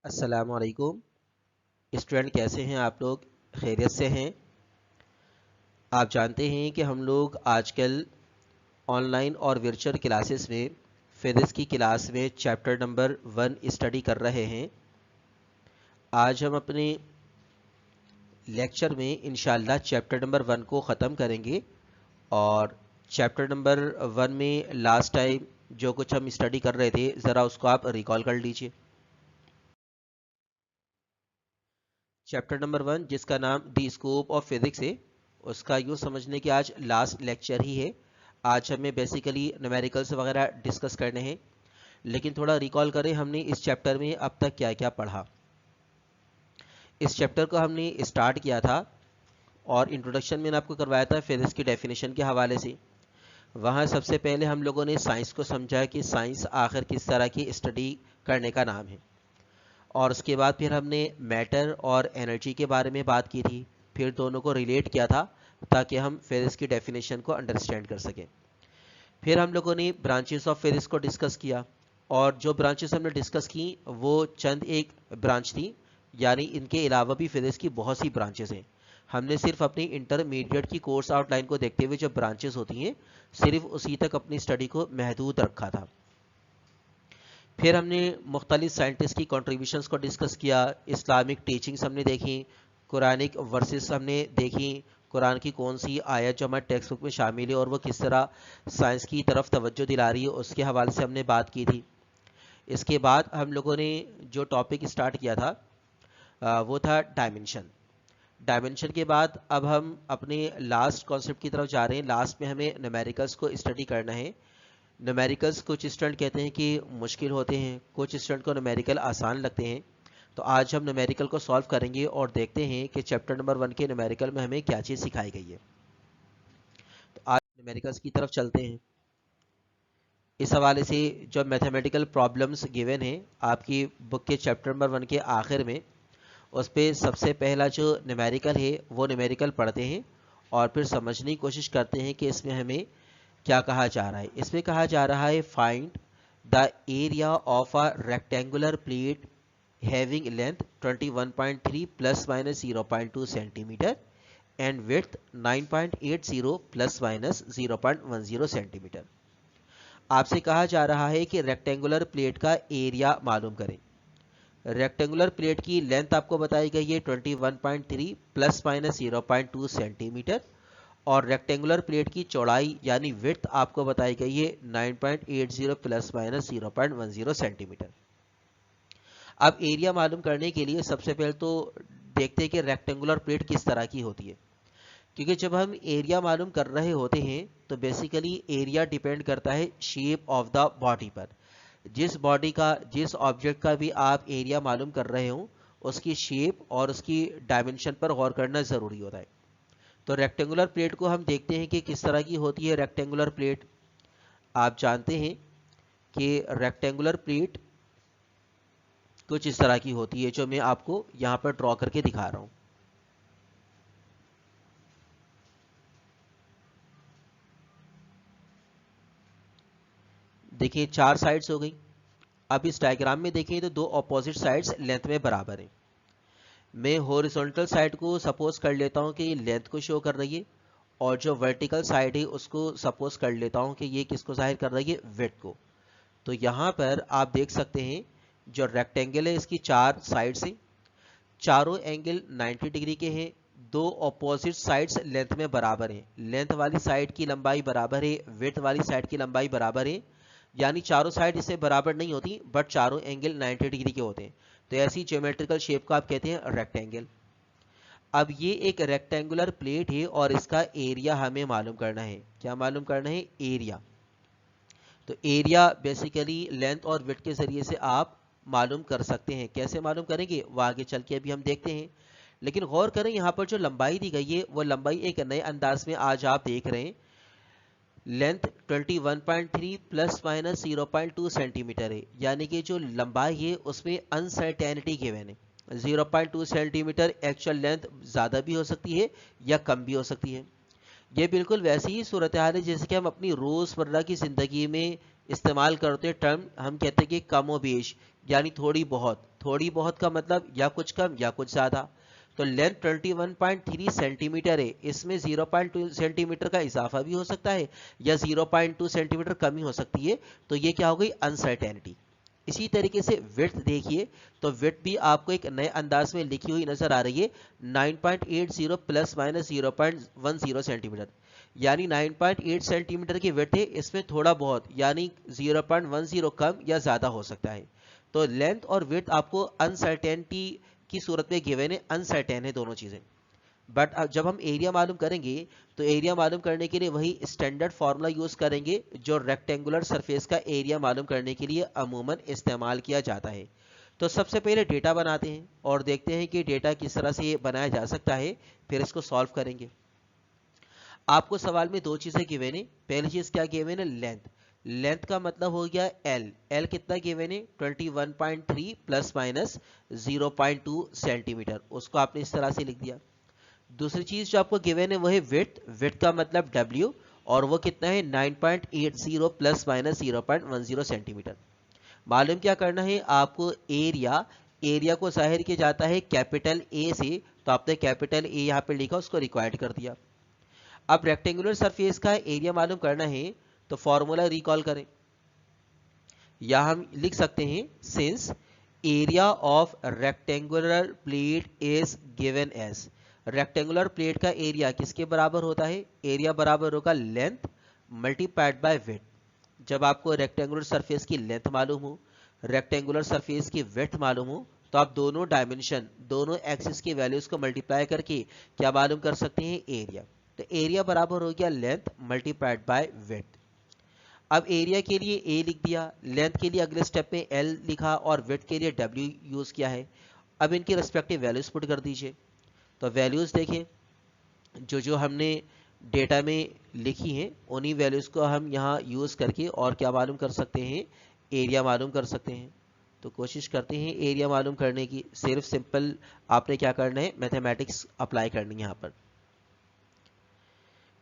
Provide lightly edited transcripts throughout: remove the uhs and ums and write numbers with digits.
अस्सलामुअलैकुम स्टूडेंट, कैसे हैं आप लोग? खैरियत से हैं? आप जानते हैं कि हम लोग आजकल ऑनलाइन और वर्चुअल क्लासेस में फिजिक्स की क्लास में चैप्टर नंबर 1 स्टडी कर रहे हैं। आज हम अपने लेक्चर में इंशाल्लाह चैप्टर नंबर 1 को ख़त्म करेंगे और चैप्टर नंबर 1 में लास्ट टाइम जो कुछ हम स्टडी कर रहे थे ज़रा उसको आप रिकॉल कर लीजिए। चैप्टर नंबर 1 जिसका नाम दी स्कोप ऑफ फिजिक्स है, उसका यूँ समझने कि आज लास्ट लेक्चर ही है। आज हमें बेसिकली न्यूमेरिकल्स वगैरह डिस्कस करने हैं, लेकिन थोड़ा रिकॉल करें हमने इस चैप्टर में अब तक क्या क्या पढ़ा। इस चैप्टर को हमने स्टार्ट किया था और इंट्रोडक्शन मैंने आपको करवाया था फिजिक्स की डेफिनेशन के हवाले से। वहाँ सबसे पहले हम लोगों ने साइंस को समझा कि साइंस आखिर किस तरह की स्टडी करने का नाम है, और उसके बाद फिर हमने मैटर और एनर्जी के बारे में बात की थी। फिर दोनों को रिलेट किया था ताकि हम फिजिक्स की डेफिनेशन को अंडरस्टैंड कर सकें। फिर हम लोगों ने ब्रांचेस ऑफ फिजिक्स को डिस्कस किया, और जो ब्रांचेस हमने डिस्कस की वो चंद एक ब्रांच थी, यानी इनके अलावा भी फिजिक्स की बहुत सी ब्रांचेस हैं। हमने सिर्फ अपनी इंटरमीडिएट की कोर्स आउटलाइन को देखते हुए जो ब्रांचेस होती हैं सिर्फ उसी तक अपनी स्टडी को महदूद रखा था। फिर हमने मुख्तलिफ साइंटिस्ट की कॉन्ट्रीब्यूशंस को डिस्कस किया, इस्लामिक टीचिंग्स हमने देखी, कुरानिक वर्सेस हमने देखी, कुरान की कौन सी आयत जो हमारे टेक्स्ट बुक में शामिल है और वो किस तरह साइंस की तरफ तवज्जो दिला रही है, उसके हवाले से हमने बात की थी। इसके बाद हम लोगों ने जो टॉपिक स्टार्ट किया था वो था डायमेंशन। डायमेंशन के बाद अब हम अपने लास्ट कॉन्सेप्ट की तरफ जा रहे हैं। लास्ट में हमें न्यूमेरिकल्स को स्टडी करना है। न्यूमेरिकल्स कुछ स्टूडेंट कहते हैं कि मुश्किल होते हैं, कुछ स्टूडेंट को न्यूमेरिकल आसान लगते हैं। तो आज हम न्यूमेरिकल को सॉल्व करेंगे और देखते हैं कि चैप्टर नंबर 1 के न्यूमेरिकल में हमें क्या चीज़ सिखाई गई है। तो आज न्यूमेरिकल्स की तरफ चलते हैं। इस हवाले से जो मैथमेटिकल प्रॉब्लम्स गिवन हैं आपकी बुक के चैप्टर नंबर 1 के आखिर में, उस पर सबसे पहला जो न्यूमेरिकल है वो न्यूमेरिकल पढ़ते हैं और फिर समझने की कोशिश करते हैं कि इसमें हमें क्या कहा जा रहा है। इसमें कहा जा रहा है find the area of a rectangular plate having length 21.3 plus minus 0.2 centimetre and width 9.80 plus minus 0.10 centimetre. आपसे कहा जा रहा है कि रेक्टेंगुलर प्लेट का एरिया मालूम करें। रेक्टेंगुलर प्लेट की लेंथ आपको बताई गई है 21.3 प्लस माइनस 0.2 सेंटीमीटर, और रेक्टेंगुलर प्लेट की चौड़ाई यानी विड्थ आपको बताई गई है 9.80 प्लस माइनस 0.10 सेंटीमीटर। अब एरिया मालूम करने के लिए सबसे पहले तो देखते हैं कि रेक्टेंगुलर प्लेट किस तरह की होती है, क्योंकि जब हम एरिया मालूम कर रहे होते हैं तो बेसिकली एरिया डिपेंड करता है शेप ऑफ द बॉडी पर। जिस बॉडी का, जिस ऑब्जेक्ट का भी आप एरिया मालूम कर रहे हो, उसकी शेप और उसकी डायमेंशन पर गौर करना ज़रूरी होता है। तो रेक्टेंगुलर प्लेट को हम देखते हैं कि किस तरह की होती है। रेक्टेंगुलर प्लेट आप जानते हैं कि रेक्टेंगुलर प्लेट कुछ इस तरह की होती है, जो मैं आपको यहाँ पर ड्रॉ करके दिखा रहा हूँ। देखिए 4 साइड्स हो गई। अब इस डायग्राम में देखें तो दो अपोजिट साइड्स लेंथ में बराबर हैं। मैं हॉरिजॉन्टल साइड को सपोज कर लेता हूँ कि ये लेंथ को शो कर रही है, और जो वर्टिकल साइड है उसको सपोज कर लेता हूँ कि ये किसको जाहिर कर रही है, विड्थ को। तो यहाँ पर आप देख सकते हैं जो रेक्टेंगल है इसकी 4 साइड्स हैं, चारों एंगल 90 डिग्री के हैं। दो अपोजिट साइड्स लेंथ में बराबर हैं। लेंथ वाली साइड की लंबाई बराबर है, विड्थ वाली साइड की लंबाई बराबर है, यानी चारों साइड इससे बराबर नहीं होती बट चारों एंगल 90 डिग्री के होते हैं। तो ऐसी ज्योमेट्रिकल शेप को आप कहते हैं रेक्टेंगल। अब ये एक रेक्टेंगुलर प्लेट है और इसका एरिया हमें मालूम करना है। क्या मालूम करना है? एरिया। तो एरिया बेसिकली लेंथ और विड्थ के जरिए से आप मालूम कर सकते हैं। कैसे मालूम करेंगे वो आगे चल के अभी हम देखते हैं, लेकिन गौर करें यहाँ पर जो लंबाई दी गई है वो लंबाई एक नए अंदाज में आज आप देख रहे हैं। लेंथ 21.3 प्लस माइनस 0.2 सेंटीमीटर है, यानी कि जो लंबाई है उसमें अनसर्टेनिटी गिवन है। 0.2 सेंटीमीटर एक्चुअल लेंथ ज़्यादा भी हो सकती है या कम भी हो सकती है। ये बिल्कुल वैसी ही सूरत हाल है जैसे कि हम अपनी रोज़मर्रा की ज़िंदगी में इस्तेमाल करते हैं टर्म, हम कहते हैं कि कमोबेश, यानी थोड़ी बहुत। थोड़ी बहुत का मतलब या कुछ कम या कुछ ज़्यादा। तो लेंथ 21.3 सेंटीमीटर है, इसमें 0.2 सेंटीमीटर का इजाफा भी हो सकता है या 0.2 सेंटीमीटर कमी हो सकती है। तो ये क्या हो गई, अनसर्टेनिटी। इसी तरीके से विड्थ देखिए, तो विड्थ भी आपको एक नए अंदाज में लिखी हुई नजर आ रही है, 9.80 प्लस माइनस 0.10 सेंटीमीटर, यानी 9.8 सेंटीमीटर की विड्थ है, इसमें थोड़ा बहुत यानी 0.10 कम या ज़्यादा हो सकता है। तो लेंथ और विड्थ आपको अनसर्टेनिटी की सूरत में गिवन है, अनसर्टेन है दोनों चीज़ें। बट अब जब हम एरिया मालूम करेंगे तो एरिया मालूम करने के लिए वही स्टैंडर्ड फार्मूला यूज करेंगे जो रेक्टेंगुलर सरफेस का एरिया मालूम करने के लिए अमूमन इस्तेमाल किया जाता है। तो सबसे पहले डेटा बनाते हैं और देखते हैं कि डेटा किस तरह से बनाया जा सकता है, फिर इसको सॉल्व करेंगे। आपको सवाल में दो चीजें गिवन है। पहली चीज क्या गिवन है, लेंथ। लेंथ का मतलब हो गया एल। एल कितना गिवन है, 21.3 प्लस माइनस 0.2 सेंटीमीटर, उसको आपने इस तरह से लिख दिया। दूसरी चीज जो आपको गिवन है वो है विड्थ। विड्थ का मतलब W, और वो कितना है 9.80 प्लस माइनस 0.10 सेंटीमीटर। मालूम क्या करना है आपको, एरिया। एरिया को जाहिर किया जाता है कैपिटल ए से, तो आपने कैपिटल ए यहाँ पे लिखा, उसको रिक्वायर्ड कर दिया। अब रेक्टेंगुलर सरफेस का एरिया मालूम करना है तो फॉर्मूला रिकॉल करें, या हम लिख सकते हैं since area of rectangular plate is given as. Rectangular plate का एरिया किसके बराबर होता है, एरिया बराबर होगा लेंथ मल्टीप्लाइड बाय विड्थ। जब आपको रेक्टेंगुलर सरफेस की लेंथ मालूम हो, रेक्टेंगुलर सरफेस की विड्थ मालूम हो, तो आप दोनों डायमेंशन, दोनों एक्सिस की वैल्यूज को मल्टीप्लाई करके क्या मालूम कर सकते हैं, एरिया। तो एरिया बराबर हो गया लेंथ मल्टीप्लाइड बाय विड्थ। अब एरिया के लिए ए लिख दिया, लेंथ के लिए अगले स्टेप में एल लिखा और विड्थ के लिए डब्ल्यू यूज किया है। अब इनकी रेस्पेक्टिव वैल्यूज पुट कर दीजिए। तो वैल्यूज देखें, जो जो हमने डेटा में लिखी हैं उन्हीं वैल्यूज को हम यहाँ यूज करके और क्या मालूम कर सकते हैं, एरिया मालूम कर सकते हैं। तो कोशिश करते हैं एरिया मालूम करने की। सिर्फ सिंपल आपने क्या करना है, मैथमेटिक्स अप्लाई करनी है यहाँ पर।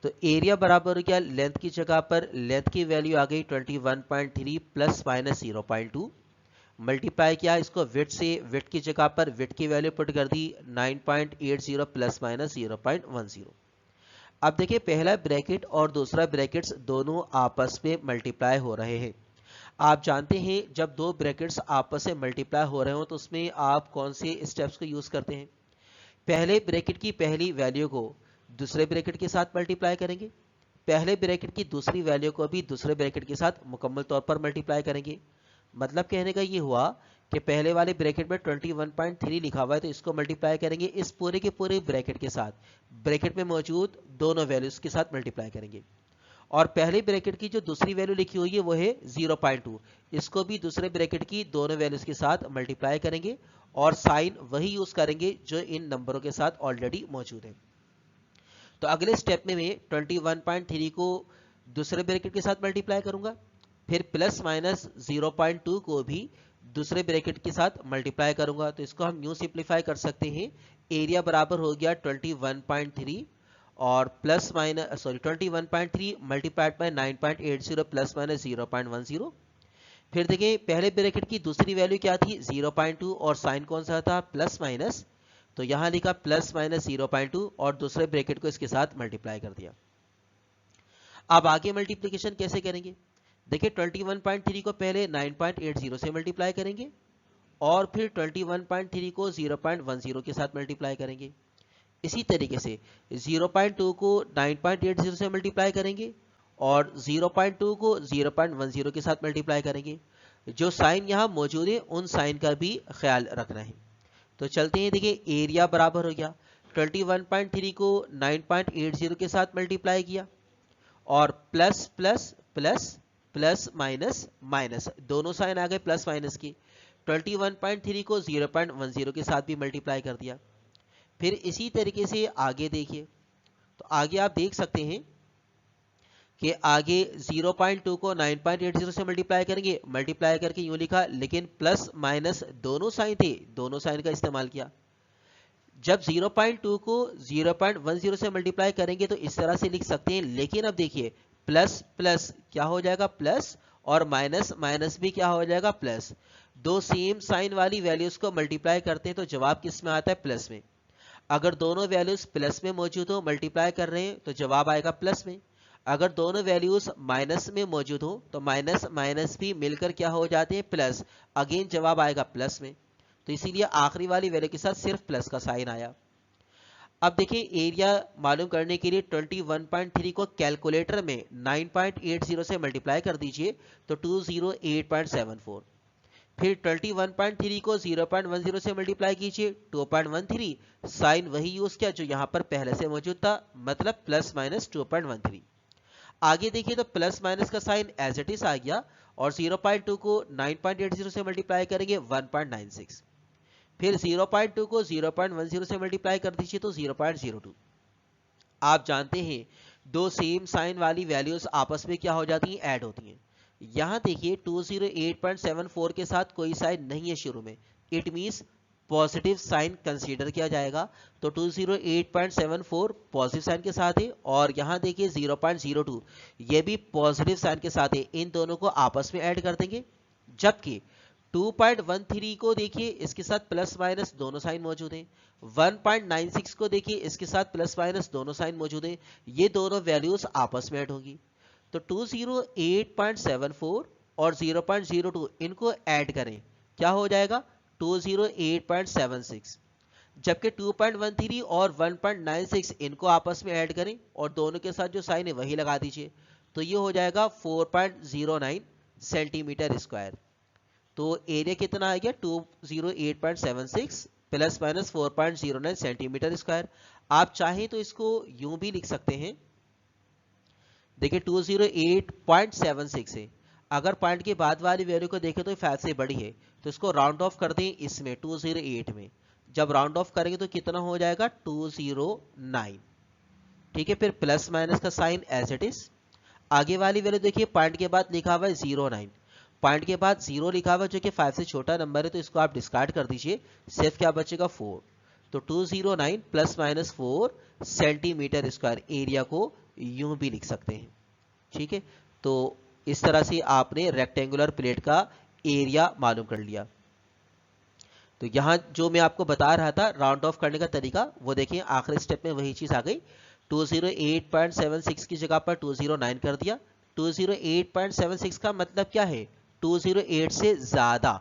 तो एरिया बराबर हो गया, लेंथ की जगह पर लेंथ की वैल्यू आ गई 21.3 प्लस माइनस 0.2, मल्टीप्लाई किया इसको विड्थ से, विड्थ की जगह पर विड्थ की वैल्यू पुट कर दी 9.80 प्लस माइनस 0.10। अब देखिए पहला ब्रैकेट और दूसरा ब्रैकेट्स दोनों आपस में मल्टीप्लाई हो रहे हैं। आप जानते हैं जब दो ब्रैकेट्स आपस में मल्टीप्लाई हो रहे हो तो उसमें आप कौन से स्टेप्स को यूज करते हैं, पहले ब्रैकेट की पहली वैल्यू को दूसरे ब्रैकेट के साथ मल्टीप्लाई करेंगे, पहले ब्रैकेट की दूसरी वैल्यू को भी दूसरे ब्रैकेट के साथ मुकम्मल तौर पर मल्टीप्लाई करेंगे। मतलब कहने का ये हुआ कि पहले वाले ब्रैकेट में 21.3 लिखा हुआ है तो इसको मल्टीप्लाई करेंगे इस पूरे के पूरे ब्रैकेट के साथ, ब्रैकेट में मौजूद दोनों वैल्यूज के साथ मल्टीप्लाई करेंगे। और पहले ब्रैकेट की जो दूसरी वैल्यू लिखी हुई है वो है 0.2, इसको भी दूसरे ब्रैकेट की दोनों वैल्यूज के साथ मल्टीप्लाई करेंगे और साइन वही यूज करेंगे जो इन नंबरों के साथ ऑलरेडी मौजूद है। तो अगले स्टेप में मैं 21.3 को दूसरे ब्रैकेट के साथ मल्टीप्लाई करूंगा, फिर प्लस माइनस 0.2 को भी दूसरे ब्रैकेट के साथ मल्टीप्लाई करूंगा। तो इसको हम न्यू सिंप्लीफाई कर सकते हैं, एरिया बराबर हो गया 21.3 और plus minus 21.3 multiplied by 9.80 plus minus 0.10। फिर देखिए पहले ब्रैकेट की दूसरी वैल्यू क्या थी 0.2 और साइन कौन सा था, प्लस माइनस, तो यहां लिखा प्लस माइनस 0.2 और दूसरे ब्रैकेट को इसके साथ मल्टीप्लाई कर दिया। अब आगे मल्टीप्लिकेशन कैसे करेंगे, देखिए 21.3 को पहले 9.80 से मल्टीप्लाई करेंगे और फिर 21.3 को 0.10 के साथ मल्टीप्लाई करेंगे। इसी तरीके से 0.2 को 9.80 से मल्टीप्लाई करेंगे और 0.2 को 0.10 के साथ मल्टीप्लाई करेंगे। जो साइन यहाँ मौजूद है उन साइन का भी ख्याल रखना है। तो चलते हैं, देखिए एरिया बराबर हो गया 21.3 को 9.80 के साथ मल्टीप्लाई किया और plus plus plus plus minus minus, दोनों साइन आ गए प्लस माइनस की। 21.3 को 0.10 के साथ भी मल्टीप्लाई कर दिया। फिर इसी तरीके से आगे देखिए, तो आगे आप देख सकते हैं कि आगे 0.2 को 9.80 से मल्टीप्लाई करेंगे, मल्टीप्लाई करके यूं लिखा, लेकिन प्लस माइनस दोनों साइन थे, दोनों साइन का इस्तेमाल किया। जब 0.2 को 0.10 से मल्टीप्लाई करेंगे तो इस तरह से लिख सकते हैं, लेकिन अब देखिए प्लस प्लस क्या हो जाएगा, प्लस, और माइनस माइनस भी क्या हो जाएगा प्लस। दो सेम साइन वाली वैल्यूज को मल्टीप्लाई करते हैं तो जवाब किस में आता है प्लस में। अगर दोनों वैल्यूज प्लस में मौजूद हो मल्टीप्लाई कर रहे हैं तो जवाब आएगा प्लस में। अगर दोनों वैल्यूज माइनस में मौजूद हो तो माइनस माइनस भी मिलकर क्या हो जाते हैं प्लस, अगेन जवाब आएगा प्लस में। तो इसीलिए आखिरी वाली वैल्यू के साथ सिर्फ प्लस का साइन आया। अब देखिए एरिया मालूम करने के लिए 21.3 को कैलकुलेटर में 9.80 से मल्टीप्लाई कर दीजिए तो 208.74। फिर 21.3 को 0.10 से मल्टीप्लाई कीजिए 2.13, साइन वही यूज किया जो यहां पर पहले से मौजूद था, मतलब प्लस माइनस 2.13। आगे देखिए तो प्लस माइनस का साइन एज इट इज आ गया और 0.2 को 9.80 से मल्टीप्लाई करेंगे 1.96। फिर 0.2 को 0.10 से मल्टीप्लाई कर दीजिए तो 0.02। आप जानते हैं दो सेम साइन वाली वैल्यूज आपस में क्या हो जाती हैं, ऐड होती हैं। यहां देखिए 208.74 के साथ कोई साइन नहीं है शुरू में, it means positive sign consider किया जाएगा। तो 208.74 पॉजिटिव साइन के साथ है और यहां देखिए 0.02 ये भी पॉजिटिव साइन के साथ है। इन दोनों को आपस में ऐड कर देंगे। जबकि 2.13 को देखिए इसके साथ प्लस माइनस दोनों साइन मौजूद हैं। 1.96 को देखिए इसके साथ प्लस माइनस दोनों साइन मौजूद हैं। ये दोनों वैल्यूज आपस में ऐड होंगी तो 208.74 और 0.02 इनको ऐड करें क्या हो जाएगा 208.76। जबकि 2.13 और 1.96 इनको आपस में ऐड करें और दोनों के साथ जो साइन है वही लगा दीजिए तो ये हो जाएगा 4.09 सेंटीमीटर स्क्वायर। तो एरिया कितना आ गया 208.76 प्लस माइनस 4.09 सेंटीमीटर स्क्वायर। आप चाहें तो इसको यूं भी लिख सकते हैं, देखिए 208.76 है, अगर पॉइंट के बाद वाली वैल्यू को देखें तो 5 से बड़ी है तो इसको राउंड ऑफ कर दें इसमें 208 में। जब राउंड ऑफ करेंगे तो कितना हो जाएगा 209। ठीक है, फिर प्लस माइनस का साइन एज इट इज। आगे वाली वैल्यू देखिए पॉइंट के बाद लिखा हुआ है 09, पॉइंट के बाद 0 लिखा हुआ है जो कि 5 से छोटा नंबर है तो इसको आप डिस्कार्ड कर दीजिए, सिर्फ क्या बचेगा 4। तो 209 plus minus 4 centimetre square area को यूं भी लिख सकते हैं। ठीक है, तो इस तरह से आपने रेक्टेंगुलर प्लेट का एरिया मालूम कर लिया। तो यहां जो मैं आपको बता रहा था राउंड ऑफ करने का तरीका वो देखिए आखिरी स्टेप में वही चीज आ गई। 208.76 की जगह पर 209 कर दिया। 208.76 का मतलब क्या है 208 से ज्यादा,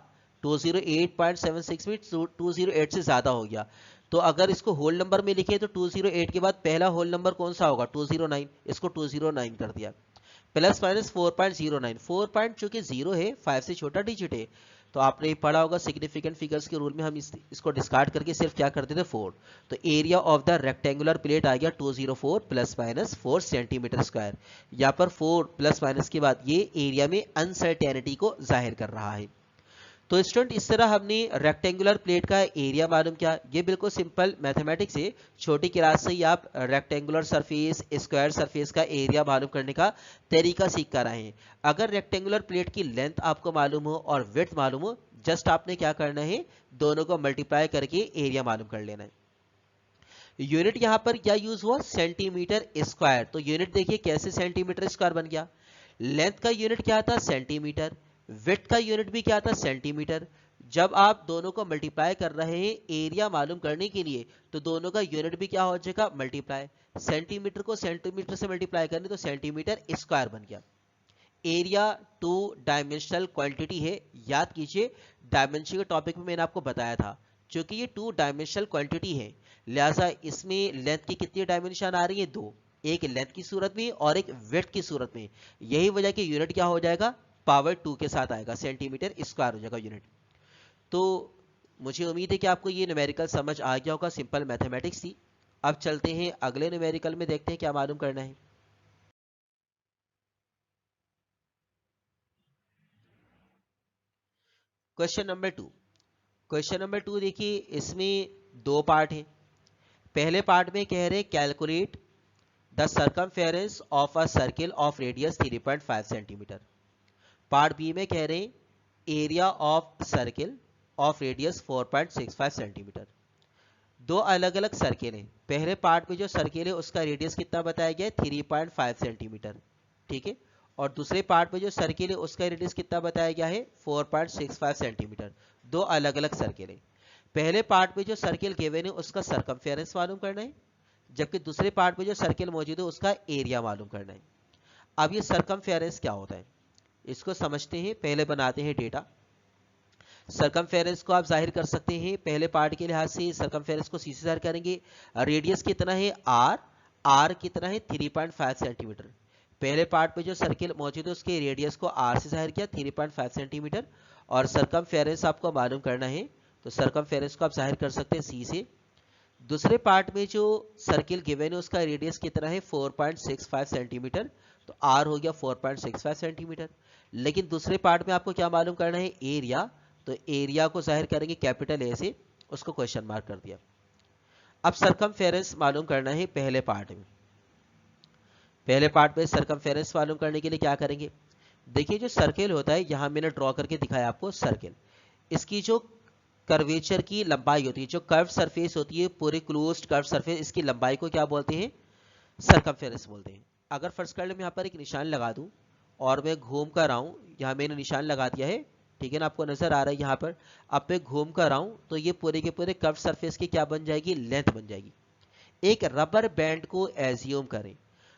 208.76 में 208 से ज्यादा हो गया। तो अगर इसको होल नंबर में लिखे तो 208 के बाद पहला होल नंबर कौन सा होगा 209, इसको 209 कर दिया। प्लस माइनस 4.09, 4 पॉइंट चूंकि 0 है 5 से छोटा डिजिट है तो आपने पढ़ा होगा सिग्निफिकेंट फिगर्स के रूल में हम इसको डिस्कार्ड करके सिर्फ क्या करते थे 4। तो area of the rectangular plate आ गया 204 प्लस माइनस 4 सेंटीमीटर स्क्वायर। यहाँ पर 4 प्लस माइनस के बाद ये एरिया में अनसर्टेनिटी को जाहिर कर रहा है। तो स्टूडेंट इस तरह हमने रेक्टेंगुलर प्लेट का एरिया मालूम किया। ये बिल्कुल सिंपल मैथमेटिक्स है, छोटी क्लास से ही आप रेक्टेंगुलर सरफेस स्क्वायर सरफेस का एरिया मालूम करने का तरीका सीख कर आए हैं। अगर रेक्टेंगुलर प्लेट की लेंथ आपको मालूम हो और विड्थ मालूम हो, जस्ट आपने क्या करना है दोनों को मल्टीप्लाई करके एरिया मालूम कर लेना है। यूनिट यहां पर क्या यूज हुआ सेंटीमीटर स्क्वायर। तो यूनिट देखिए कैसे सेंटीमीटर स्क्वायर बन गया। लेंथ का यूनिट क्या था सेंटीमीटर, विड्थ का यूनिट भी क्या था सेंटीमीटर। जब आप दोनों को मल्टीप्लाई कर रहे हैं एरिया मालूम करने के लिए तो दोनों का यूनिट भी क्या हो जाएगा मल्टीप्लाई। सेंटीमीटर को सेंटीमीटर से मल्टीप्लाई करने तो सेंटीमीटर स्क्वायर बन गया। एरिया 2 डायमेंशनल क्वांटिटी है, याद कीजिए डायमेंशन के टॉपिक में मैंने आपको बताया था। क्योंकि ये 2 डायमेंशनल क्वांटिटी है लिहाजा इसमें लेंथ की कितनी डायमेंशन आ रही है 2, एक लेंथ की सूरत में और एक विड्थ की सूरत में। यही वजह कि यूनिट क्या हो जाएगा पावर 2 के साथ आएगा, सेंटीमीटर स्क्वायर हो जाएगा यूनिट। तो मुझे उम्मीद है कि आपको ये न्यूमेरिकल समझ आ गया होगा, सिंपल मैथमेटिक्स थी। अब चलते हैं अगले न्यूमेरिकल में, देखते हैं क्या मालूम करना है। Question number 2। क्वेश्चन नंबर 2 देखिए इसमें 2 पार्ट हैं। पहले पार्ट में कह रहे calculate the circumference of a circle of radius 3.5 centimetre. Part B में कह रहे area of circle of radius 4.65 centimetre. दो अलग अलग सर्किल हैं। पहले पार्ट में जो सर्किल है उसका रेडियस कितना बताया गया है 3.5 सेंटीमीटर। ठीक है, और दूसरे पार्ट में जो सर्किल है उसका रेडियस कितना बताया गया है 4.65 सेंटीमीटर। दो अलग अलग सर्किल है। पहले पार्ट में जो सर्किल गिवन है उसका सरकमफेरेंस मालूम करना है, जबकि दूसरे पार्ट में जो सर्किल मौजूद है उसका एरिया मालूम करना है। अब ये सरकमफेरेंस क्या होता है इसको समझते हैं। पहले बनाते हैं डेटा। सरकमफेरेंस को आप जाहिर कर सकते हैं पहले पार्ट के लिहाज से। सरकमफेरेंस को सी से जाहिर करेंगे। रेडियस कितना है आर, आर कितना है 3.5 सेंटीमीटर। पहले पार्ट पे जो सर्किल मौजूद है उसके रेडियस को आर से जाहिर किया 3.5 सेंटीमीटर, और सरकमफेरेंस आपको मालूम करना है तो सरकमफेरेंस को आप जाहिर कर सकते हैं सी से। दूसरे पार्ट में जो सर्किल गिवन है उसका रेडियस कितना है 4.65 सेंटीमीटर, तो आर हो गया 4.65 सेंटीमीटर। लेकिन दूसरे पार्ट में आपको क्या मालूम करना है एरिया, तो एरिया को जाहिर करेंगे कैपिटल ए से, उसको क्वेश्चन मार्क कर दिया। अब सरकमफेरेंस मालूम करना है पहले पार्ट में। पहले पार्ट में सरकमफेरेंस मालूम करने के लिए क्या करेंगे, देखिए जो सर्किल होता है यहां मैंने ड्रॉ करके दिखाया आपको सर्किल, इसकी जो कर्वेचर की लंबाई होती है, जो कर्व सरफेस होती है पूरे क्लोज्ड कर्व सरफेस, इसकी लंबाई को क्या बोलते हैं सरकमफेरेंस बोलते हैं। अगर फर्स्ट कर ले मैं यहाँ पर एक निशान लगा दूं और मैं घूम कर आऊं, यहाँ मैंने निशान लगा दिया है, ठीक है ना, आपको नजर आ रहा है यहाँ पर। अब मैं घूम कर आऊं तो ये पूरे के पूरे कर्व सरफेस की क्या बन जाएगी, लेंथ बन जाएगी। एक रबर बैंड को एज्यूम करें,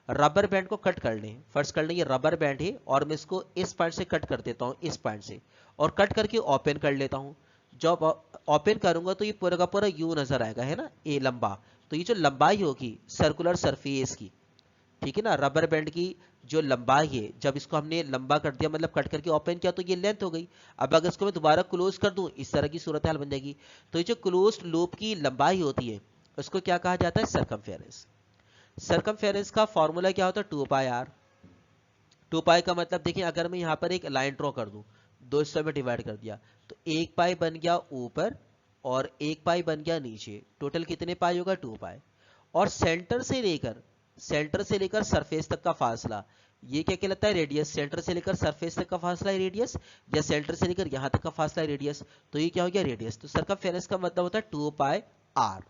रबर बैंड को कट कर लें। फर्स्ट कर लें ये रबर बैंड है और मैं इसको इस पॉइंट से कट कर देता हूं, इस पॉइंट से, और कट करके ओपन कर लेता हूं। जब ओपन करूंगा तो ये पूरा का पूरा यू नजर आएगा, है ना, ए लंबा। तो ये जो लंबाई होगी सर्कुलर सरफेस की, ठीक है ना, रबर बैंड की जो लंबाई है, जब इसको हमने लंबा कर दिया मतलब कट करके ओपन किया तो ये लेंथ हो गई। अब अगर इसको मैं दोबारा क्लोज कर दूं इस तरह की सूरत हाल बन जाएगी। तो ये जो क्लोज्ड लूप की लंबाई होती है उसको क्या कहा जाता है, सरकमफेरेंस। सरकमफेरेंस का फॉर्मूला क्या होता है, 2 पाई आर। 2 पाई का मतलब देखिए अगर मैं यहाँ पर एक लाइन ड्रॉ कर दूं, दो हिस्सों में डिवाइड कर दिया, तो 1 पाई बन गया ऊपर और 1 पाई बन गया नीचे। टोटल कितने पाई होगा, 2 पाई। और सेंटर से लेकर सरफेस तक का फासला, ये क्या कहलाता है, रेडियस। सेंटर से लेकर सरफेस तक का फासला है रेडियस, या सेंटर से लेकर यहां तक का फासला है रेडियस, तो ये क्या हो गया, रेडियस। तो सरकमफेरेंस का मतलब होता है 2 पाई आर।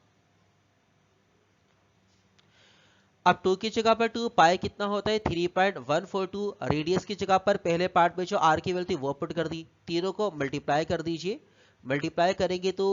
अब 2 की जगह पर 2, पाई कितना होता है 3.142। रेडियस की जगह पर पहले पार्ट में जो आर की वैल्यू थी वो पुट कर दी, तीनों को मल्टीप्लाई कर दीजिए। मल्टीप्लाई करेंगे तो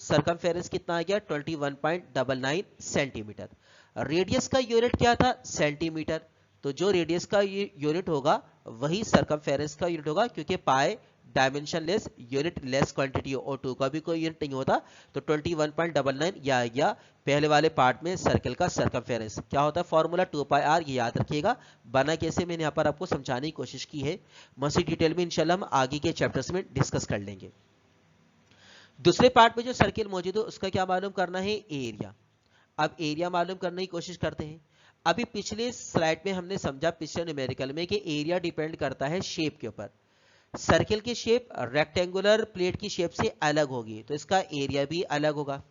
सरकमफेरेंस कितना आ गया 21.99 सेंटीमीटर। रेडियस का यूनिट क्या था, सेंटीमीटर। तो जो रेडियस का यूनिट होगा वही सरकमफेरेंस का यूनिट होगा, क्योंकि pi dimensionless unitless quantity और 2 का भी कोई यूनिट नहीं होता। तो 21.99 यह आ गया पहले वाले पार्ट में सर्किल का सरकमफेरेंस। क्या होता है फॉर्मूला, 2 पाई आर, ये याद रखिएगा। बना कैसे मैंने यहाँ पर आपको समझाने की कोशिश की है, मसी डिटेल में इंशाल्लाह हम आगे के चैप्टर्स में डिस्कस कर लेंगे। दूसरे पार्ट में जो सर्किल मौजूद है उसका क्या मालूम करना है, एरिया। अब एरिया मालूम करने की कोशिश करते हैं। अभी पिछले स्लाइड में हमने समझा, पिछले न्यूमेरिकल में, कि एरिया डिपेंड करता है शेप के ऊपर। सर्किल की शेप रेक्टेंगुलर प्लेट की शेप से अलग होगी तो इसका एरिया भी अलग होगा।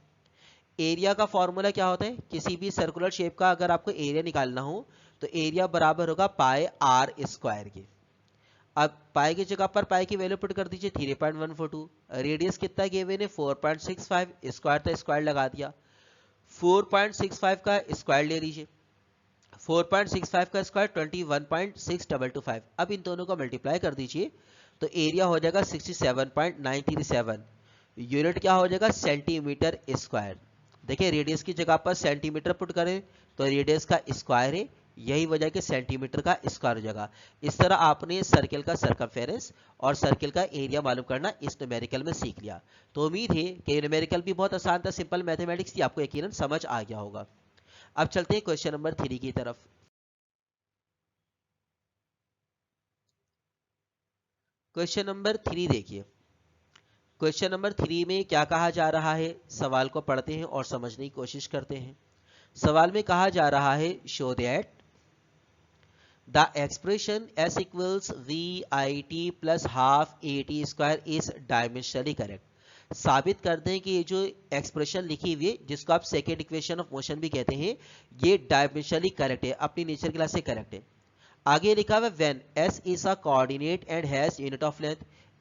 एरिया का फॉर्मूला क्या होता है, किसी भी सर्कुलर शेप का अगर आपको एरिया निकालना हो तो एरिया बराबर होगा पाई आर स्क्वायर के। अब पाई की जगह पर पाई की वैल्यू पुट कर दीजिए 3.142। रेडियस कितना गिवन है 4.65, स्क्वायर था स्क्वायर लगा दिया। 4.65 का स्क्वायर ले लीजिए, 4.65 का स्क्वायर 21.6225। अब इन दोनों को मल्टीप्लाई कर दीजिए तो एरिया हो जाएगा 67.937। यूनिट क्या हो जाएगा, सेंटीमीटर स्क्वायर। देखिए रेडियस की जगह पर सेंटीमीटर पुट करें तो रेडियस का स्क्वायर है, यही वजह कि सेंटीमीटर का स्क्वायर हो जाएगा। इस तरह आपने सर्किल का सरकमफेरेंस और सर्किल का एरिया मालूम करना इस न्यूमेरिकल में सीख लिया। तो उम्मीद है कि न्यूमेरिकल भी बहुत आसान था, सिंपल मैथमेटिक्स थी, आपको यकीनन समझ आ गया होगा। अब चलते हैं क्वेश्चन नंबर 3 की तरफ। क्वेश्चन नंबर 3 देखिए। क्वेश्चन नंबर 3 में क्या कहा जा रहा है, सवाल को पढ़ते हैं और समझने की कोशिश करते हैं। सवाल में कहा जा रहा है, show that the expression s equals VIT plus half AT square is dimensionally correct. साबित कर दें कि ये जो एक्सप्रेशन लिखी हुई है, जिसको आप सेकेंड इक्वेशन ऑफ मोशन भी कहते हैं, ये डायमेंशनली करेक्ट है, अपनी नेचर क्लास से करेक्ट है। आगे लिखा हुआ when s is a coordinate and has unit of length.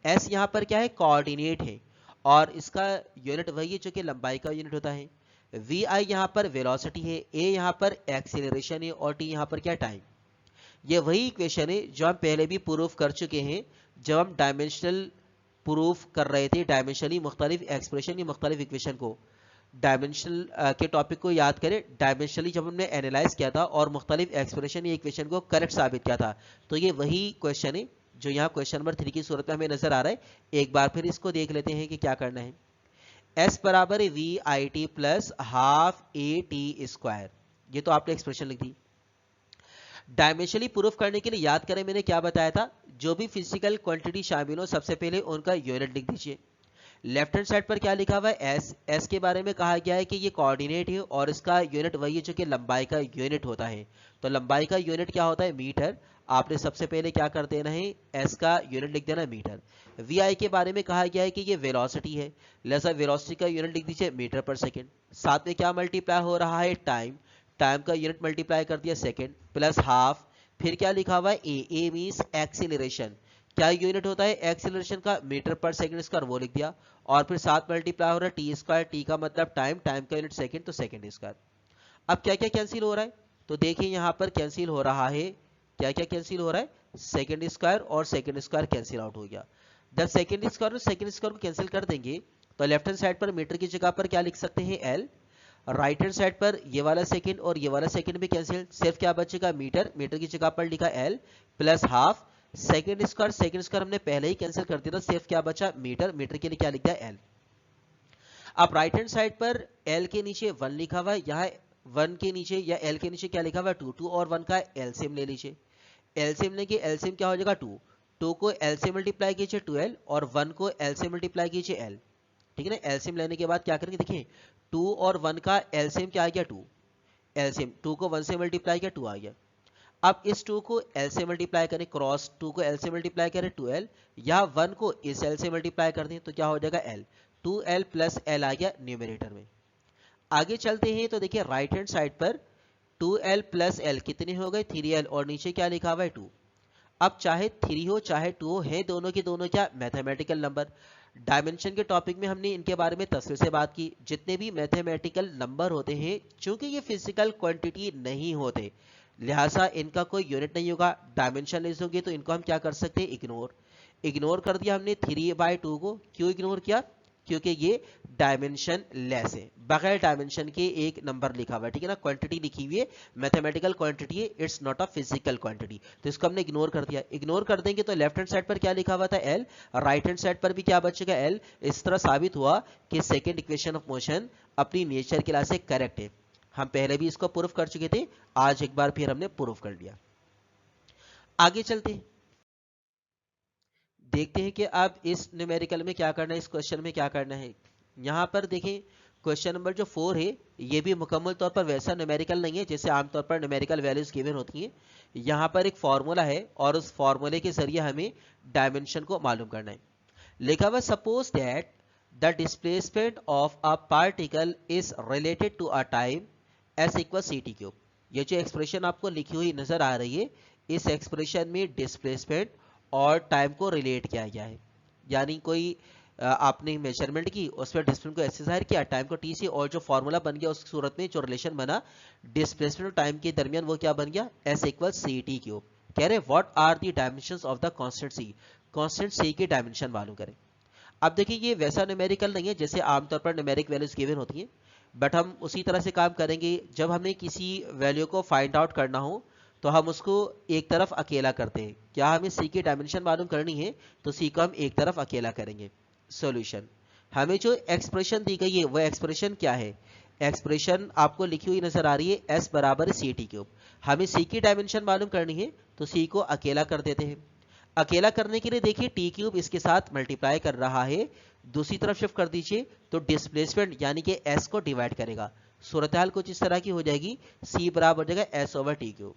s यहाँ पर क्या है, कोऑर्डिनेट है और इसका यूनिट वही है जो कि लंबाई का यूनिट होता है। vi यहाँ पर वेलोसिटी है, a यहाँ पर एक्सीलरेशन है और t यहाँ पर क्या, टाइम। ये वही इक्वेशन है जो हम पहले भी प्रूफ कर चुके हैं जब हम डायमेंशनल प्रूफ कर रहे थे, डायमेंशनली मुख्तलिफ एक्सप्रेशन की मुख्तलिफ इक्वेशन को। डायमेंशनल के टॉपिक को याद करें, डायमेंशनली जब हमने एनालाइज किया था और मुख्तलिफ एक्सप्रेशन या इक्वेशन को करेक्ट साबित किया था। तो ये वही क्वेश्चन है जो यहाँ क्वेश्चन नंबर 3 की सूरत में हमें नजर आ रहा है। एक बार फिर इसको देख लेते हैं कि क्या करना है। एस बराबर है V I T plus half A T square, ये तो आपने एक्सप्रेशन लिख दी। डायमेंशनली प्रूफ करने के लिए याद करें मैंने क्या बताया था, जो भी फिजिकल क्वांटिटी शामिल हो सबसे पहले उनका यूनिट लिख दीजिए। लेफ्ट हैंड साइड पर क्या लिखा हुआ है, एस। एस के बारे में कहा गया है कि ये कोऑर्डिनेट है और इसका यूनिट वही है जो कि लंबाई का यूनिट होता है। तो लंबाई का यूनिट क्या होता है, मीटर। आपने सबसे पहले क्या कर देना है, एस का यूनिट लिख देना मीटर। वी आई के बारे में कहा गया है कि ये वेलोसिटी है, लिहाजा वेलोसिटी का यूनिट लिख दीजिए मीटर पर सेकेंड। साथ में क्या मल्टीप्लाई हो रहा है, टाइम। टाइम का यूनिट मल्टीप्लाई कर दिया सेकेंड प्लस हाफ। फिर क्या लिखा हुआ है, ए मींस एक्सीलरेशन। क्या यूनिट होता है एक्सीलरेशन का, मीटर पर सेकंड स्क्वायर, वो लिख दिया। और फिर साथ मल्टीप्लाई हो रहा है टी स्क्वायर, टी का मतलब टाइम, टाइम का यूनिट सेकंड, तो सेकंड स्क्वायर। अब क्या क्या कैंसिल हो रहा है, तो देखिए यहां पर कैंसिल हो रहा है, क्या क्या कैंसिल हो रहा है, सेकंड स्क्वायर और सेकंड स्क्वायर कैंसिल आउट हो गया। जब सेकंड स्क्वायर और सेकंड स्क्वायर को कैंसिल कर देंगे तो लेफ्ट हैंड साइड पर मीटर की जगह पर क्या लिख सकते हैं, एल। राइट हैंड साइड पर ये वाला सेकंड और ये वाला सेकंड भी कैंसिल, सिर्फ क्या बचेगा, मीटर। मीटर की जगह पर लिखा L plus half. Second square हमने पहले ही कैंसिल कर दिया था, सिर्फ क्या बचा, मीटर। मीटर के लिए क्या लिख दिया, एल। अब राइट हैंड साइड पर एल के नीचे 1 लिखा हुआ है, यहाँ 1 के नीचे या एल के नीचे क्या लिखा हुआ है, 2। 2 और 1 का एलसीएम ले लीजिए। एलसीएम लेके एलसीएम क्या हो जाएगा, 2। 2 को एल से मल्टीप्लाई कीजिए 12 और 1 को एल से मल्टीप्लाई कीजिए एल। ठीक है ना। एलसीएम लेने के बाद क्या करेंगे, देखिए 2 और 1 का एलसीएम क्या आ गया, 2। एलसीएम 2 को 1 से मल्टीप्लाई किया, 2 आ गया। अब इस 2 को एल से मल्टीप्लाई करें, क्रॉस 2 को एल से मल्टीप्लाई करें 2l, या 1 को इस एल से मल्टीप्लाई कर दें तो क्या हो जाएगा, एल। 2l प्लस एल आ गया न्यूमरेटर में। आगे चलते हैं तो देखिए राइट हैंड साइड पर 2l प्लस एल कितने हो गए, 3l, और नीचे क्या लिखा हुआ है, 2। अब चाहे 3 हो चाहे 2 हो, है दोनों के दोनों क्या, मैथमेटिकल नंबर। डायमेंशन के टॉपिक में हमने इनके बारे में तफसील से बात की। जितने भी मैथमेटिकल नंबर होते हैं, चूंकि ये फिजिकल क्वांटिटी नहीं होते, लिहाजा इनका कोई यूनिट नहीं होगा, डायमेंशनलेस होंगे, तो इनको हम क्या कर सकते हैं, इग्नोर। इग्नोर कर दिया हमने 3/2 को। क्यों इग्नोर किया, क्योंकि ये डायमेंशन लेस है, बगैर डायमेंशन के एक नंबर लिखा हुआ है, ठीक है ना। क्वांटिटी लिखी हुई है, मैथमेटिकल क्वांटिटी है, it's not a physical quantity, तो इसको हमने इग्नोर कर दिया। इग्नोर कर देंगे तो लेफ्ट हैंड साइड पर क्या लिखा हुआ था, एल। राइट हैंड साइड पर भी क्या बचेगा, एल। इस तरह साबित हुआ कि सेकेंड इक्वेशन ऑफ मोशन अपनी नेचर के लिहाज से करेक्ट है। हम पहले भी इसको प्रूफ कर चुके थे, आज एक बार फिर हमने प्रूफ कर लिया। आगे चलते हैं, देखते हैं कि अब इस न्यूमेरिकल में क्या करना है, इस क्वेश्चन में क्या करना है। यहां पर देखें क्वेश्चन नंबर जो 4 है, ये भी मुकम्मल तौर पर वैसा न्यूमेरिकल नहीं है जैसे आमतौर पर न्यूमेरिकल वैल्यूज गिवन होती हैं। यहां पर एक फॉर्मूला है और उस फॉर्मूले के जरिए हमें डायमेंशन को मालूम करना है। लिखा हुआ, suppose that the displacement of a particle is related to a time S equal C T cube. ये जो एक्सप्रेशन आपको लिखी हुई नजर आ रही है, इस एक्सप्रेशन में डिस्प्लेसमेंट और टाइम को रिलेट किया गया है। यानी कोई आपने मेजरमेंट की, उसमें डिस्प्लेसमेंट को ऐसे जाहिर किया, टाइम को टी से, और जो फॉर्मूला बन गया उस सूरत में जो रिलेशन बना डिस्प्लेसमेंट और टाइम के दरमियान, वो क्या बन गया, S equal C T cube. कह रहे what are the dimensions of the constant C, constant C के डायमेंशन मालूम करें। अब देखिए ये वैसा न्यूमेरिकल नहीं है जैसे आमतौर पर न्यूमेरिक वैल्यूज गिवन होती हैं, बट हम उसी तरह से काम करेंगे। जब हमें किसी वैल्यू को फाइंड आउट करना हो तो हम उसको एक तरफ अकेला करते हैं। क्या हमें सी की डायमेंशन मालूम करनी है तो सी को हम एक तरफ अकेला करेंगे। सॉल्यूशन, हमें जो एक्सप्रेशन दी गई है वो एक्सप्रेशन क्या है, एक्सप्रेशन आपको लिखी हुई नजर आ रही है, एस बराबर सी टी क्यूब। हमें सी की डायमेंशन मालूम करनी है तो सी को अकेला कर देते हैं। अकेला करने के लिए देखिए टी क्यूब इसके साथ मल्टीप्लाई कर रहा है, दूसरी तरफ शिफ्ट कर दीजिए तो डिस्प्लेसमेंट यानी कि एस को डिवाइड करेगा। सूरत हाल कुछ इस तरह की हो जाएगी, सी बराबर हो जाएगा एस ओवर टी क्यूब।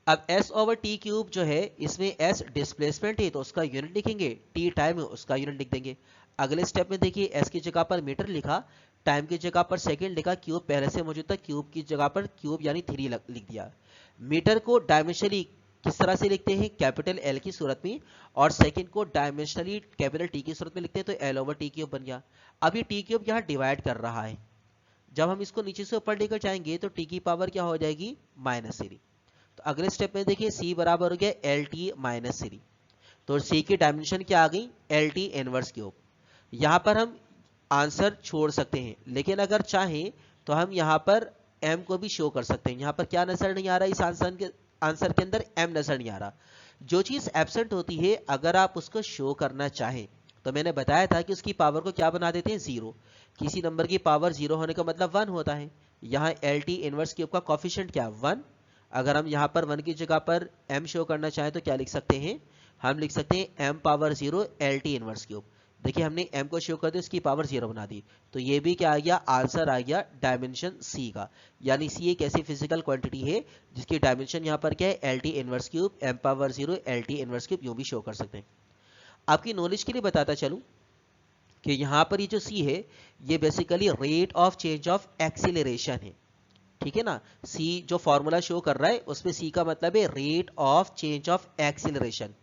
अब s ओवर टी क्यूब जो है, इसमें s डिस्प्लेसमेंट है तो उसका यूनिट लिखेंगे, t टाइम है उसका यूनिट लिख देंगे। अगले स्टेप में देखिए s की जगह पर मीटर लिखा, टाइम की जगह पर सेकंड लिखा, क्यूब पहले से मौजूद था, क्यूब की जगह पर क्यूब यानी 3 लिख दिया। मीटर को डायमेंशनली किस तरह से लिखते हैं, कैपिटल एल की सूरत में, और सेकंड को डायमेंशनली कैपिटल टी की सूरत में लिखते हैं, तो एल ओवर टी क्यूब बन गया। अब ये टी क्यूब यहाँ डिवाइड कर रहा है, जब हम इसको नीचे से ऊपर लेकर जाएंगे तो टी की पावर क्या हो जाएगी, -3। तो तो अगले स्टेप में देखिए सी बराबर हो गया एल टी माइनस 3, तो सी की डायमेंशन क्या आ गई, एल टी इनवर्स क्यूब। यहाँ पर हम आंसर छोड़ सकते हैं, लेकिन अगर चाहें तो हम यहाँ पर m को भी शो कर सकते हैं। यहाँ पर क्या नजर नहीं आ रहा, इस आंसर के अंदर m नजर नहीं आ रहा। जो चीज एब्सेंट होती है अगर आप उसको शो करना चाहें तो मैंने बताया था कि उसकी पावर को क्या बना देते हैं, जीरो। किसी नंबर की पावर जीरो होने का मतलब 1 होता है। यहाँ एल टी इनवर्स क्यूब का कॉफिशिएंट क्या, 1। अगर हम यहाँ पर 1 की जगह पर m शो करना चाहें तो क्या लिख सकते हैं, हम लिख सकते हैं m power 0 L T inverse cube. देखिए हमने m को शो कर दिया, इसकी पावर 0 बना दी, तो ये भी क्या आ गया, आंसर आ गया डायमेंशन c का। यानी c एक ऐसी फिजिकल क्वांटिटी है जिसकी डायमेंशन यहाँ पर क्या है, L T inverse cube, m power 0 L T inverse cube, यूं भी शो कर सकते हैं। आपकी नॉलेज के लिए बताता चलूं कि यहाँ पर ये जो c है ये basically rate of change of acceleration है, ठीक है ना। c जो फॉर्मूला शो कर रहा है उसमें c का मतलब है rate of change of acceleration.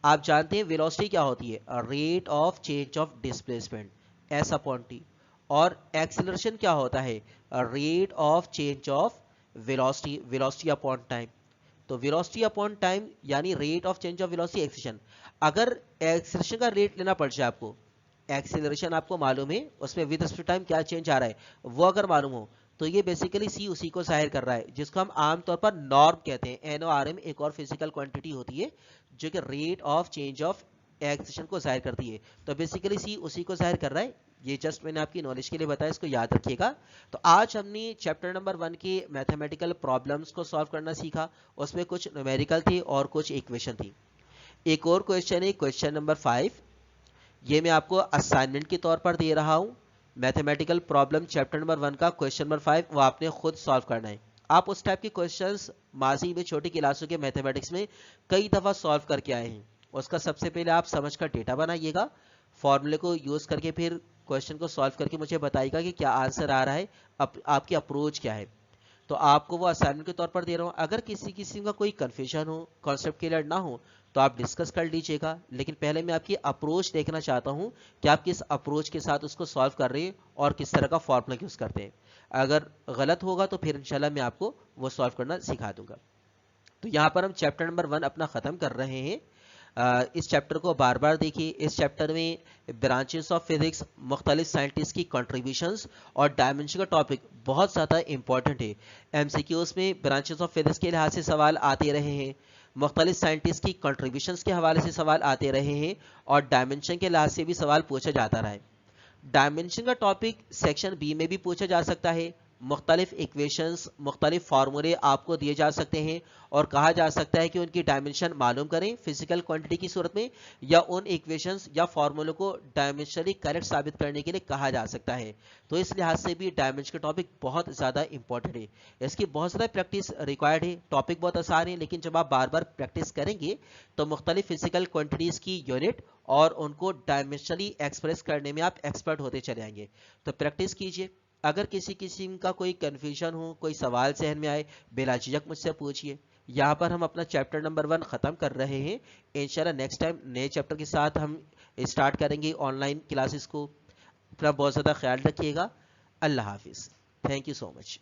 आप जानते हैं वेलोसिटी क्या होती है, rate of change of displacement, S upon T. और एक्सीलरेशन क्या होता है, rate of change of velocity, velocity upon time. तो वेलोसिटी अपॉन टाइम यानी rate of change of velocity acceleration. अगर एक्सीलरेशन का रेट लेना पड़ जाए आपको, एक्सीलरेशन आपको मालूम है उसमें विद रिस्पेक्ट टाइम क्या चेंज आ रहा है वो अगर मालूम हो, तो ये बेसिकली सी उसी को जाहिर कर रहा है जिसको हम आमतौर पर नॉर्म कहते हैं। एनओआरएम एक और फिजिकल क्वांटिटी होती है जो कि rate of change of acceleration को जाहिर करती है। तो बेसिकली सी उसी को जाहिर कर रहा है। ये जस्ट मैंने आपकी नॉलेज के लिए बताया, इसको याद रखिएगा। तो आज हमने चैप्टर नंबर 1 के मैथमेटिकल प्रॉब्लम्स को सॉल्व करना सीखा। उसमें कुछ न्यूमेरिकल थी और कुछ इक्वेशन थी। एक और क्वेश्चन है क्वेश्चन नंबर 5, ये मैं आपको असाइनमेंट के तौर पर दे रहा हूं। मैथमेटिकल प्रॉब्लम चैप्टर नंबर 1 का क्वेश्चन नंबर 5 वो आपने खुद सॉल्व करना है। आप उस टाइप के क्वेश्चंस माजी में छोटी क्लासों के मैथमेटिक्स में कई दफ़ा सॉल्व करके आए हैं। उसका सबसे पहले आप समझकर डेटा बनाइएगा, फॉर्मूले को यूज़ करके फिर क्वेश्चन को सॉल्व करके मुझे बताइएगा कि क्या आंसर आ रहा है, आपकी अप्रोच क्या है। तो आपको वो असाइनमेंट के तौर पर दे रहा हूँ। अगर किसी किसी का कोई कन्फ्यूजन हो, कॉन्सेप्ट क्लियर ना हो, तो आप डिस्कस कर लीजिएगा। लेकिन पहले मैं आपकी अप्रोच देखना चाहता हूँ कि आप किस अप्रोच के साथ उसको सॉल्व कर रहे हैं और किस तरह का फॉर्मूला यूज़ करते हैं। अगर गलत होगा तो फिर इंशाल्लाह मैं आपको वो सॉल्व करना सिखा दूंगा। तो यहाँ पर हम चैप्टर नंबर 1 अपना ख़त्म कर रहे हैं। इस चैप्टर को बार बार देखिए। इस चैप्टर में ब्रांचेस ऑफ फिजिक्स, मुख्तलिफ साइंटिस्ट की कंट्रीब्यूशंस और डायमेंशन का टॉपिक बहुत ज़्यादा इंपॉर्टेंट है। एमसीक्यूज में ब्रांचेस ऑफ फिजिक्स के लिहाज से सवाल आते रहे हैं, मुख्तलिफ साइंटिस्ट की कंट्रीब्यूशंस के हवाले से सवाल आते रहे हैं और डायमेंशन के लिहाज से भी सवाल पूछा जाता रहा है। डायमेंशन का टॉपिक सेक्शन बी में भी पूछा जा सकता है। मुख्तलिफ इक्वेशंस, मुख्तलिफ फार्मूले आपको दिए जा सकते हैं और कहा जा सकता है कि उनकी डायमेंशन मालूम करें फिजिकल क्वांटिटी की सूरत में, या उन इक्वेशंस या फार्मूलों को डायमेंशनली करेक्ट साबित करने के लिए कहा जा सकता है। तो इस लिहाज से भी डायमेंशन का टॉपिक बहुत ज़्यादा इंपॉर्टेंट है। इसकी बहुत ज़्यादा प्रैक्टिस रिक्वायर्ड है। टॉपिक बहुत आसान है, लेकिन जब आप बार बार प्रैक्टिस करेंगे तो मुख्तलिफ फिजिकल क्वांटिटीज़ की यूनिट और उनको डायमेंशनली एक्सप्रेस करने में आप एक्सपर्ट होते चले आएंगे। तो प्रैक्टिस कीजिए। अगर किसी किस्म का कोई कन्फ्यूजन हो, कोई सवाल जहन में आए, बिला झिझक मुझसे पूछिए। यहाँ पर हम अपना चैप्टर नंबर 1 ख़त्म कर रहे हैं। इंशाल्लाह नेक्स्ट टाइम नए चैप्टर के साथ हम स्टार्ट करेंगे ऑनलाइन क्लासेस को। अपना बहुत ज़्यादा ख्याल रखिएगा। अल्लाह हाफिज़। Thank you so much.